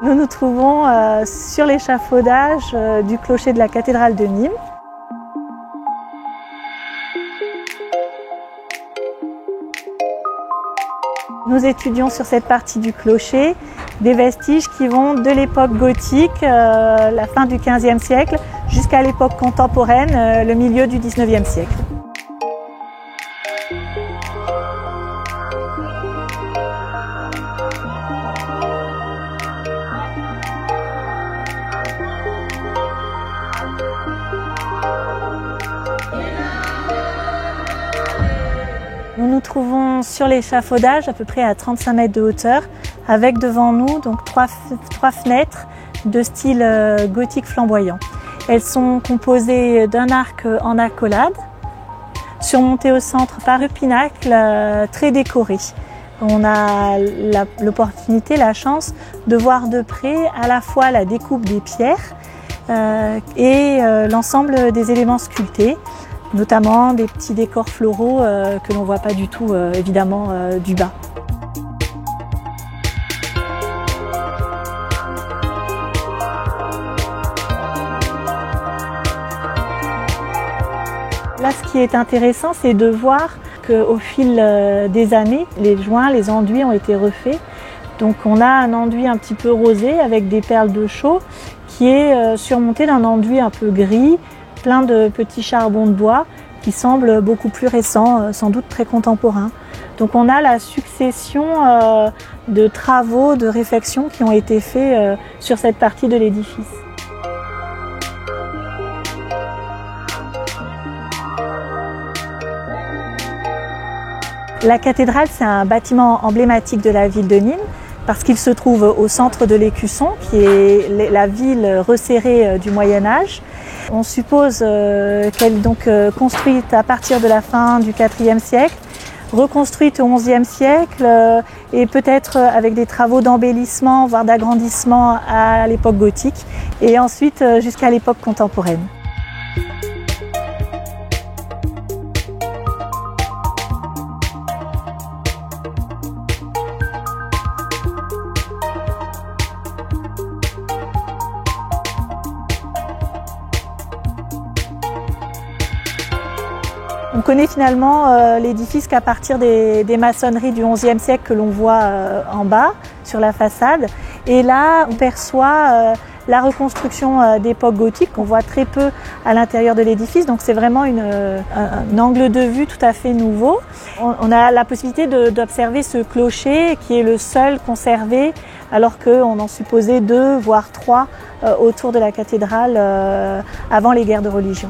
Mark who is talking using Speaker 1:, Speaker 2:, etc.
Speaker 1: Nous nous trouvons sur l'échafaudage du clocher de la cathédrale de Nîmes. Nous étudions sur cette partie du clocher des vestiges qui vont de l'époque gothique, la fin du XVe siècle, jusqu'à l'époque contemporaine, le milieu du XIXe siècle. Nous nous trouvons sur l'échafaudage à peu près à 35 mètres de hauteur avec devant nous donc trois fenêtres de style gothique flamboyant. Elles sont composées d'un arc en accolade surmonté au centre par un pinacle très décoré. On a l'opportunité, la chance de voir de près à la fois la découpe des pierres et l'ensemble des éléments sculptés, notamment des petits décors floraux que l'on ne voit pas du tout évidemment du bas. Là, ce qui est intéressant, c'est de voir qu'au fil des années, les joints, les enduits ont été refaits. Donc on a un enduit un petit peu rosé avec des perles de chaux qui est surmonté d'un enduit un peu gris, plein de petits charbons de bois qui semblent beaucoup plus récents, sans doute très contemporains. Donc on a la succession de travaux, de réflexions qui ont été faits sur cette partie de l'édifice. La cathédrale, c'est un bâtiment emblématique de la ville de Nîmes parce qu'il se trouve au centre de l'Écusson, qui est la ville resserrée du Moyen-Âge. On suppose qu'elle est donc construite à partir de la fin du IVe siècle, reconstruite au XIe siècle et peut-être avec des travaux d'embellissement, voire d'agrandissement à l'époque gothique et ensuite jusqu'à l'époque contemporaine. On connaît finalement l'édifice qu'à partir des maçonneries du XIe siècle que l'on voit en bas, sur la façade. Et là, on perçoit la reconstruction d'époque gothique qu'on voit très peu à l'intérieur de l'édifice. Donc c'est vraiment un angle de vue tout à fait nouveau. On a la possibilité d'observer ce clocher qui est le seul conservé alors qu'on en supposait 2 voire 3 autour de la cathédrale avant les guerres de religion.